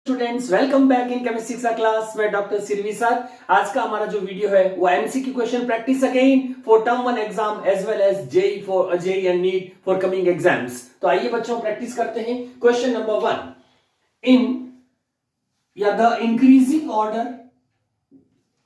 Students welcome back in chemistry का class में doctor Sirvi sir. आज का हमारा जो वीडियो है वो MCQ question practice again for term 1 exam as well as JEE and NEET for coming exams. तो आइए बच्चों प्रैक्टिस करते हैं। क्वेश्चन नंबर 1, इन या the increasing order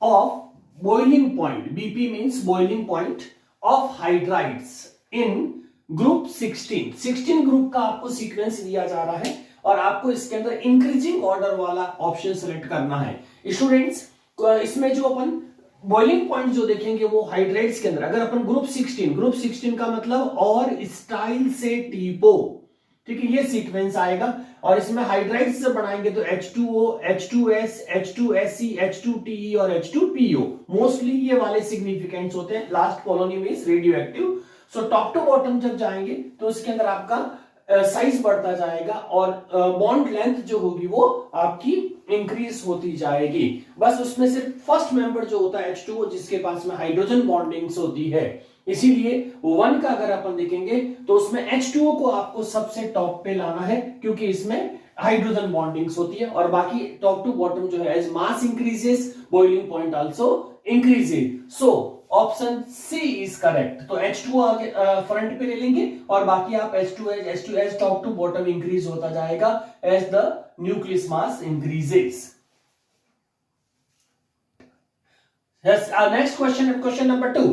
of boiling point, BP means boiling point of hydrides in group 16 group का आपको sequence दिया जा रहा है और आपको इसके अंदर इंक्रीजिंग ऑर्डर वाला ऑप्शन सेलेक्ट करना है। स्टूडेंट्स इसमें जो अपन बॉइलिंग पॉइंट जो देखेंगे वो हाइड्राइड्स के अंदर, अगर अपन ग्रुप 16 का मतलब और स्टाइल से टीपो, ठीक है, ये सीक्वेंस आएगा और इसमें हाइड्राइड्स से बनाएंगे तो H2O, H2S, H2SE, H2TE और H2PO मोस्टली ये वाले सिग्निफिकेंट्स होते हैं। लास्ट कॉलोनी में radioactive. So top to bottom जब जाएंगे तो इसके अंदर आपका साइज बढ़ता जाएगा और बॉन्ड लेंथ जो होगी वो आपकी इंक्रीज होती जाएगी। बस उसमें सिर्फ फर्स्ट मेंबर जो होता है H2O, जिसके पास में हाइड्रोजन बॉन्डिंग्स होती है, इसीलिए 1 का अगर अपन देखेंगे तो उसमें H2O को आपको सबसे टॉप पे लाना है क्योंकि इसमें हाइड्रोजन बॉन्डिंग्स होती है और बाकी टॉप टू बॉटम जो है as mass increases boiling point also increases. So option C is correct. तो H2O आगे फ्रंट पे ले लेंगे और बाकी आप H2S top to bottom increase होता जाएगा as the nucleus mass increases. Next question number 2,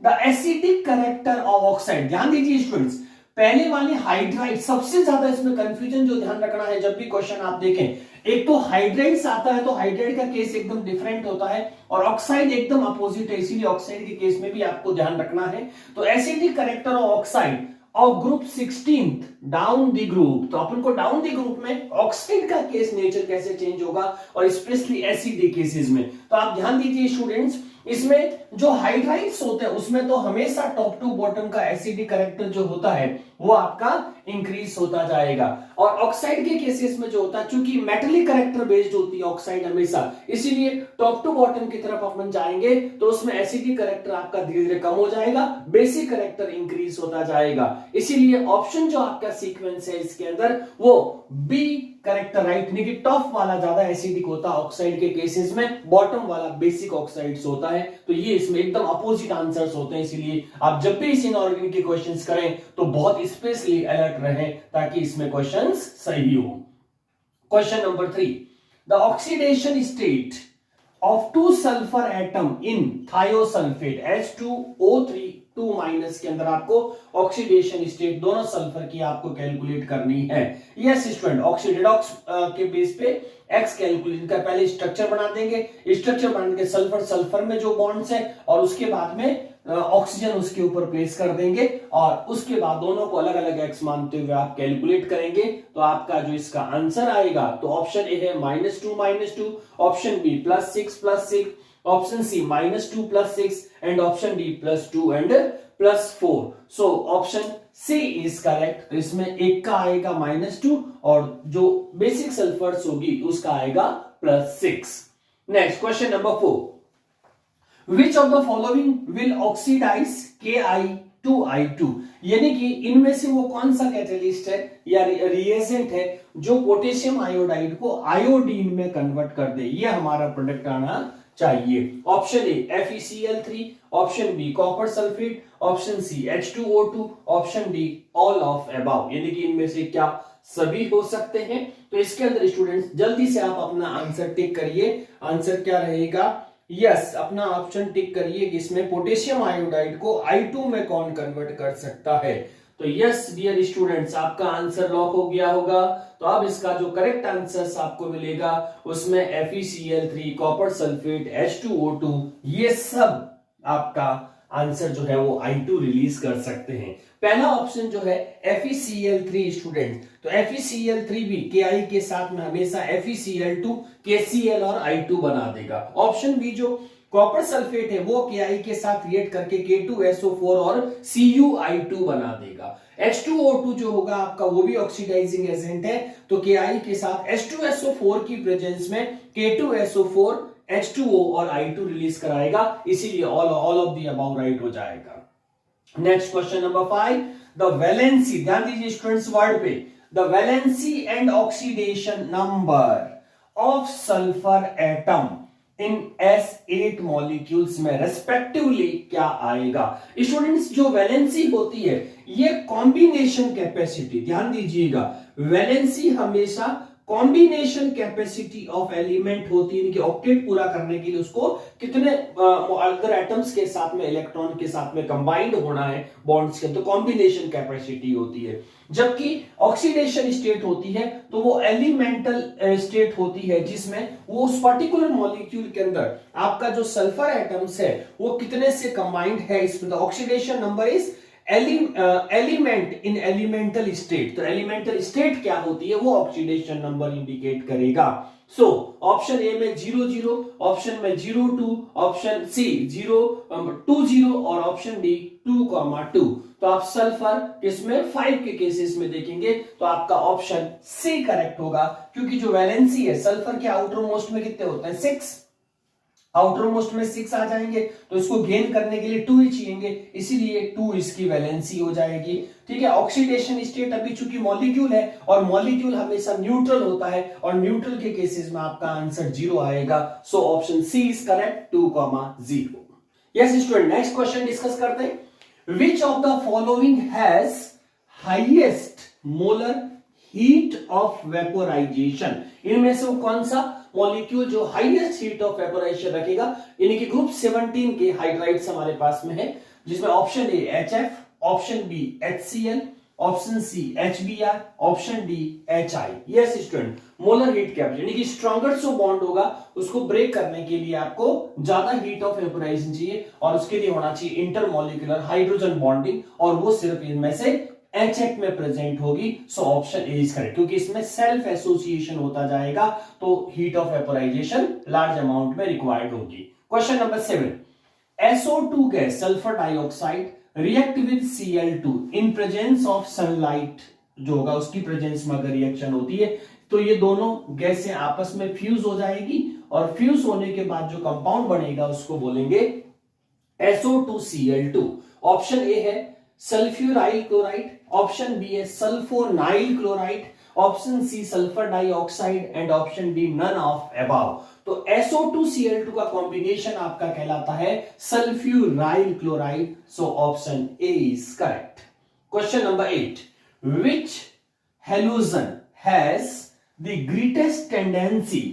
the acidic character of oxide. ध्यान दीजिए स्टूडेंट्स, पहले वाले हाइड्राइड सबसे ज्यादा इसमें कंफ्यूजन जो ध्यान रखना है जब भी क्वेश्चन आप देखें, एक तो हाइड्राइड्स आता है तो हाइड्राइड का केस एकदम डिफरेंट होता है और ऑक्साइड एकदम अपोजिट है, इसीलिए ऑक्साइड के केस में भी आपको ध्यान रखना है। तो एसिडिक कैरेक्टर ऑफ ऑक्साइड और ग्रुप 16 डाउन द ग्रुप, तो अपन को डाउन द ग्रुप में ऑक्साइड का केस नेचर कैसे चेंज होगा और स्पेशली एसिडिक केसेस में। तो आप ध्यान दीजिए स्टूडेंट्स, इसमें जो हाइड्राइड्स होते हैं उसमें तो हमेशा टॉप टू बॉटम का एसिडिक कैरेक्टर जो होता है वो आपका इंक्रीज होता जाएगा और ऑक्साइड के केसेस में जो होता है, चूंकि मेटलिक कैरेक्टर बेस्ड होती है ऑक्साइड हमेशा, इसीलिए टॉप टू बॉटम की तरफ अपन जाएंगे तो उसमें एसिडिक कैरेक्टर आपका धीरे धीरे कम हो जाएगा, बेसिक कैरेक्टर इंक्रीज होता जाएगा। इसीलिए ऑप्शन जो आपका सीक्वेंस है इसके अंदर वो बी करेक्ट राइट, यानी कि टॉप वाला ज्यादा एसिडिक होता है ऑक्साइड के केसेस में, बॉटम वाला बेसिक ऑक्साइड्स होता है। तो ये इसमें एकदम अपोजिट आंसर्स होते हैं, इसीलिए आप जब भी इस इनऑर्गेनिक के क्वेश्चंस करें तो बहुत स्पेशली अलर्ट रहें ताकि इसमें क्वेश्चंस सही हो। Question number 3, the oxidation state of 2 sulphur atom in thiosulphate H2O3 2 minus के अंदर आपको ऑक्सीडेशन स्टेट दोनों सल्फर की आपको कैलकुलेट करनी है। यस स्टूडेंट, ऑक्सीडेडॉक्स के बेस पे एक्स कैलकुलेट का पहले स्ट्रक्चर बना देंगे, स्ट्रक्चर बनाने के सल्फर में जो बॉन्ड्स है और उसके बाद में ऑक्सीजन उसके ऊपर प्लेस कर देंगे और उसके बाद दोनों को अलग अलग एक्स मानते हुए आप कैलकुलेट करेंगे तो आपका जो इसका आंसर आएगा तो ऑप्शन ए है -2 option B +6 option C -2 +6 and option D +2 and +4। So option C is correct. तो इसमें एक का आएगा -2 और जो बेसिक सल्फर्स होगी उसका आएगा +6। Next question number 4, Which of the following will oxidize Ki2I2, यानी कि इनमें से वो कौन सा कैटलिस्ट है या रिएजेंट है जो पोटेशियम आयोडाइड को आयोडीन में कन्वर्ट कर दे, ये हमारा प्रोडक्ट आना चाहिए। Option A FeCl3, option B copper sulphate, option C H2O2, option D all of above, यानी कि इनमें से क्या सभी हो सकते हैं। तो इसके अंदर स्टूडेंट्स जल्दी से आप अपना आंसर टिक करिए। आंसर क्या रहेगा? यस, अपना ऑप्शन टिक करिए कि इसमें पोटेशियम आयोडाइड को I2 में कौन कन्वर्ट कर सकता है। तो यस डियर स्टूडेंट्स, आपका आंसर लॉक हो गया होगा। तो अब इसका जो करेक्ट आंसर आपको मिलेगा उसमें FeCl3, कॉपर सल्फेट, H2O2, ये सब आपका आंसर जो है वो I2 रिलीज कर सकते हैं। पहला ऑप्शन जो है FeCl3 स्टूडेंट, तो FeCl3 भी Ki के साथ में हमेशा FeCl2, KCl और I2 बना देगा। ऑप्शन बी जो कॉपर सल्फेट है वो Ki के साथ रिएक्ट करके K2SO4 और CuI2 बना देगा। H2O2 जो होगा आपका वो भी ऑक्सीडाइजिंग एजेंट है, तो Ki के साथ H2SO4 की प्रेजेंस में K2SO4 H2O और I2 रिलीज कराएगा, इसीलिए all of the above right हो जाएगा। Next question number 5, the valency, ध्यान दीजिए स्टूडेंट्स वर्ड पे, the valency and oxidation number of sulphur atom in S8 molecules में रेस्पेक्टिवली क्या आएगा? स्टूडेंट्स, जो वैलेंसी होती है ये कॉम्बिनेशन कैपेसिटी, ध्यान दीजिएगा, वैलेंसी हमेशा कॉम्बिनेशन कैपेसिटी ऑफ एलिमेंट होती है कि ऑक्टेट पूरा करने के लिए उसको कितने अदर एटम्स के साथ में, इलेक्ट्रॉन के साथ में कंबाइंड होना है बॉन्ड्स के, तो कॉम्बिनेशन कैपेसिटी होती है। जबकि ऑक्सीडेशन स्टेट होती है तो वो एलिमेंटल स्टेट होती है, जिसमें वो उस पर्टिकुलर मॉलिक्यूल के अंदर आपका जो सल्फर एटम्स है वो कितने से कंबाइंड है, इसमें oxidation number is element in elemental state. तो एलिमेंटल स्टेट क्या होती है वो ऑक्सीडेशन नंबर इंडिकेट करेगा। सो ऑप्शन ए में 0 0, ऑप्शन में 0 2, ऑप्शन सी 0 2 0 और ऑप्शन डी 2,2। तो आप सल्फर इसमें 5 के केसेस में देखेंगे तो आपका ऑप्शन सी करेक्ट होगा, क्योंकि जो वैलेंसी है सल्फर के आउटर मोस्ट में कितने होते हैं 6, आउटर मोस्ट में 6 आ जाएंगे, तो इसको गेन करने के लिए 2 ही चाहिए, इसीलिए 2 इसकी वैलेंसी हो जाएगी। ठीक है, ऑक्सीडेशन स्टेट अभी चूंकि मॉलिक्यूल है और मॉलिक्यूल हमेशा न्यूट्रल होता है और न्यूट्रल के केसेस में आपका आंसर 0 आएगा। So option C is correct, 2,0। Yes student, next question discuss करते हैं। Which of the following has highest molar heat of vaporisation? इनमें से वो कौन सा मॉलिक्यूल जो हाईएस्ट हीट ऑफ वेपोराइजेशन रखेगा? इनके ग्रुप 17 के हाइड्राइड्स हमारे पास में है, जिसमें option A HF, option B HCl, option C HBr, option D HI। Yes student, molar heat capacity यानी कि स्ट्रॉन्गर जो बॉन्ड होगा उसको ब्रेक करने के लिए आपको ज्यादा हीट ऑफ वेपोराइजेशन चाहिए और उसके लिए होना चाहिए इंटरमॉलिक्यूलर हाइड्रोजन बॉन्डिंग, और वो सिर्फ इनमें से HF में प्रेजेंट होगी। सो ऑप्शन ए इज करेक्ट, क्योंकि इसमें सेल्फ एसोसिएशन होता जाएगा तो heat of vaporisation large amount में रिक्वायर्ड होगी। Question number 7, SO2 gas sulphur dioxide react with Cl2 in presence of sunlight, जो होगा उसकी प्रेजेंस में अगर रिएक्शन होती है तो ये दोनों गैसें आपस में फ्यूज हो जाएगी और फ्यूज होने के बाद जो कंपाउंड बनेगा उसको बोलेंगे SO2Cl2। ऑप्शन ए है सल्फ्यूराइल क्लोराइड, ऑप्शन बी है sulphonyl chloride, option C sulphur dioxide and option D none of above. तो SO2Cl2 का कॉम्बिनेशन आपका कहलाता है sulphuryl chloride. So option A is correct. Question number 8, which halogen has the greatest tendency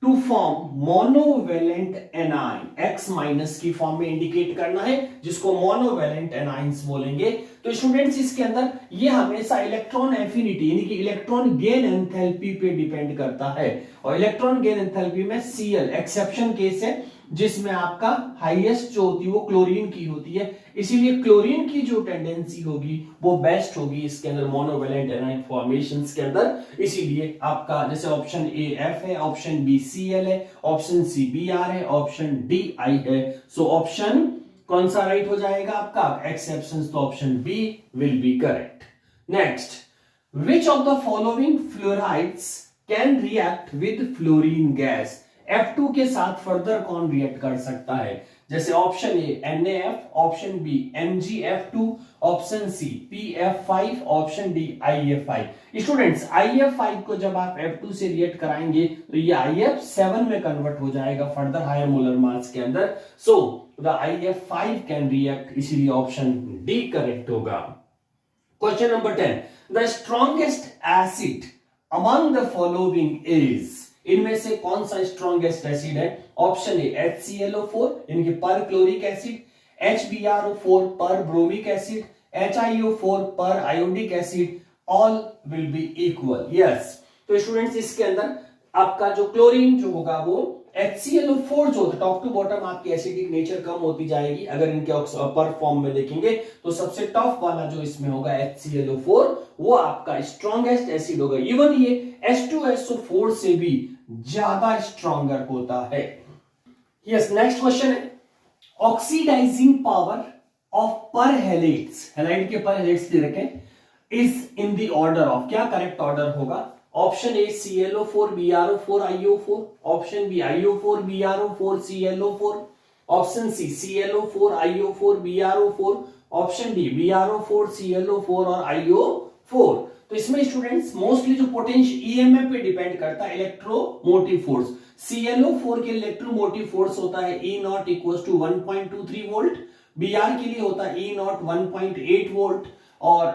to form monovalent anion? X minus की form में indicate करना है, जिसको मोनोवेलेंट एनाइंस बोलेंगे। तो स्टूडेंट्स, इसके अंदर ये हमेशा इलेक्ट्रॉन एफिनिटी यानी कि इलेक्ट्रॉन गेन एंथैल्पी पे डिपेंड करता है, और इलेक्ट्रॉन गेन एंथैल्पी में Cl एक्सेप्शन केस है, जिसमें आपका हाईएस्ट जो होती है वो क्लोरीन की होती है, इसीलिए क्लोरीन की जो टेंडेंसी होगी वो बेस्ट होगी इसके अंदर मोनोवेलेंट एनाइन फॉर्मेशंस के अंदर। इसीलिए आपका जैसे ऑप्शन ए F है, ऑप्शन बी Cl है, ऑप्शन सी Br है, ऑप्शन डी I है। सो ऑप्शन कौन सा राइट हो जाएगा आपका? एक्सेप्शंस, तो option B will be correct. Next, which of the following fluorides can react with fluorine gas? F2 के साथ फर्दर कौन रिएक्ट कर सकता है? जैसे option A NaF, option B MgF2, option C PF5, option D IF5। Students, IF5 को जब आप F2 से रिएक्ट कराएंगे तो ये IF7 में कन्वर्ट हो जाएगा फर्दर हायर मोलर मास के अंदर। So the IF5 can react, इसीलिए ऑप्शन डी करेक्ट होगा। Question number 10, the strongest acid among the following is? इनमें से कौन सा स्ट्रॉन्गेस्ट एसिड है? ऑप्शन ए HClO4 यानी कि पर क्लोरिक एसिड, HBrO4 पर ब्रोमिक एसिड, HiO4 पर iodic acid, all will be equal. Yes, तो स्टूडेंट्स इसके अंदर आपका जो क्लोरीन जो होगा वो HClO4 जो टॉप टू बॉटम आपकी एसिडिक नेचर कम होती जाएगी। अगर इनके पर फॉर्म में देखेंगे तो सबसे टॉप वाला जो इसमें होगा HClO4 वो आपका स्ट्रॉन्गेस्ट एसिड होगा। इवन ये H2SO4 से भी ज्यादा स्ट्रॉन्गर होता है। यस, नेक्स्ट क्वेश्चन है, oxidising power of perhalides, halide के पर हेलाइड्स दे रखे is in the order of, क्या करेक्ट ऑर्डर होगा? Option A ClO4 BrO4 IO4, option B IO4 BrO4 ClO4, option C ClO4 IO4 BrO4, option D BrO4 ClO4 और IO4। तो इसमें students mostly जो potential EMF पे depend करता है electromotive force. ClO4 के इलेक्ट्रोमोटिव फोर्स होता है E not equal to 1.23 volt, Br के लिए होता है E नॉट 1.8 वोल्ट और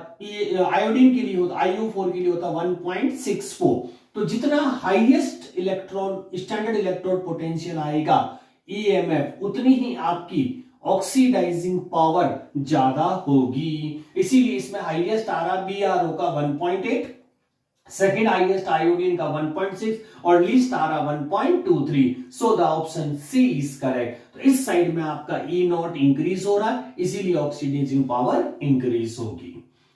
आयोडीन के लिए होता IO4 के लिए होता है 1.64। तो जितना highest electron standard electrode potential आएगा ईएमएफ उतनी ही आपकी ऑक्सीडाइजिंग पावर ज्यादा होगी। इसीलिए इसमें हाईएस्ट आ रहा BRO का 1.8, सेकेंड हाईएस्ट आयोडीन का 1.6 और लीस्ट आ रहा 1.23। So the option C is correct. तो इस साइड में आपका E नॉट इंक्रीज हो रहा है, इसीलिए ऑक्सीडाइजिंग पावर इंक्रीज होगी।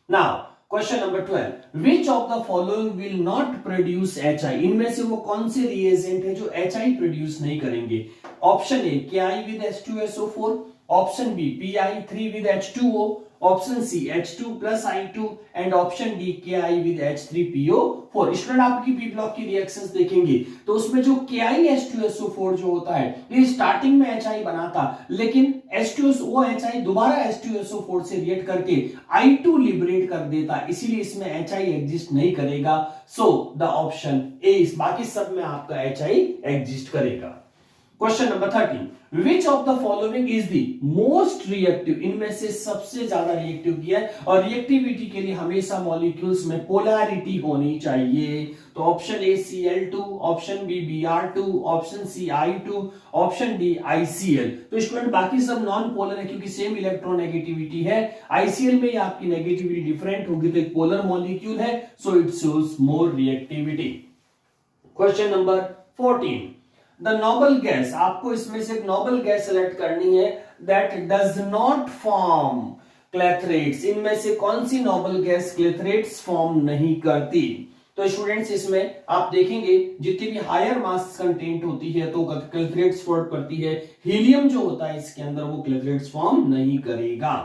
Now question number 12, which of the following will not produce HI? इनमें से वो कौन से रिएजेंट है जो HI प्रोड्यूस नहीं करेंगे? Option A KI with H2SO4, option B PI3 with H2O, option C H2 plus I2 and option D KI with H3PO4। Student आपकी पी ब्लॉक की रिएक्शंस देखेंगे तो उसमें जो KI H2SO4 जो होता है ये स्टार्टिंग में HI बनाता, लेकिन H2SO HI दोबारा H2SO4 से रिएक्ट करके I2 लिबरेट कर देता, इसीलिए इसमें HI एग्जिस्ट नहीं करेगा। सो द ऑप्शन ए, बाकी सब में आपका HI एग्जिस्ट करेगा। Question number 13, which of the following is the most reactive? इनमें से सबसे ज्यादा रिएक्टिव किया है और रिएक्टिविटी के लिए हमेशा मॉलिक्यूल्स में पोलैरिटी होनी चाहिए। तो option A Cl2, option B Br2, option C I2, option D ICl। तो स्टूडेंट बाकी सब नॉन पोलर है क्योंकि सेम इलेक्ट्रोनेगेटिविटी है। ICl में आपकी नेगेटिविटी डिफरेंट होगी तो एक पोलर मॉलिक्यूल है, so it shows more reactivity. Question number 14, the noble gas, आपको इसमें से एक नोबल गैस सेलेक्ट करनी है दैट डज नॉट फॉर्म क्लेथरेट्स। इनमें से कौन सी नोबल गैस क्लेथरेट्स फॉर्म नहीं करती? तो स्टूडेंट्स इसमें आप देखेंगे जितनी भी हायर मास कंटेंट होती है तो क्लेथरेट्स फॉर्म करती है। हीलियम जो होता है इसके अंदर वो क्लेथरेट्स फॉर्म नहीं करेगा।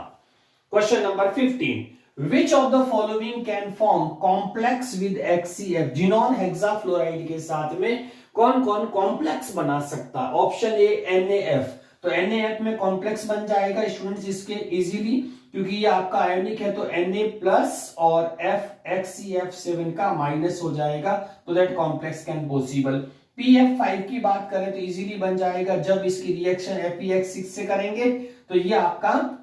Question number 15, which of the following can form complex with HCF? Xenon hexafluoride के साथ में कौन कौन कॉम्प्लेक्स बना सकता? ऑप्शन ए NaF, तो NaF में कॉम्प्लेक्स बन जाएगा स्टूडेंट्स इसके इजीली, क्योंकि ये आपका आयोनिक है तो Na प्लस और F HCF7 का माइनस हो जाएगा, तो that complex can possible. PF5 की बात करें तो इजीली बन जाएगा, जब इसकी रिएक्शन FeX6 से करेंगे तो ये आपका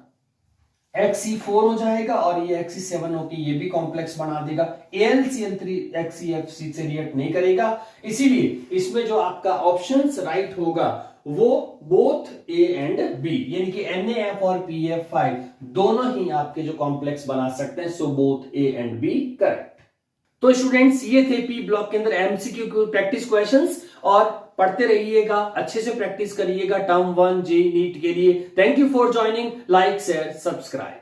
Xe4 हो जाएगा और ये Xe7 होकर ये भी कॉम्प्लेक्स बना देगा। AlCl3 HCF6 से रिएक्ट नहीं करेगा, इसीलिए इसमें जो आपका ऑप्शंस राइट होगा वो बोथ A एंड B, यानी कि NaF और PF5 दोनों ही आपके जो कॉम्प्लेक्स बना सकते हैं, so both A and B correct. तो स्टूडेंट्स ये थे पी ब्लॉक के अंदर MCQ प्रैक्टिस क्वेश्चंस, और पढ़ते रहिएगा, अच्छे से प्रैक्टिस करिएगा टर्म 1 J नीट के लिए। Thank you for joining, like share subscribe.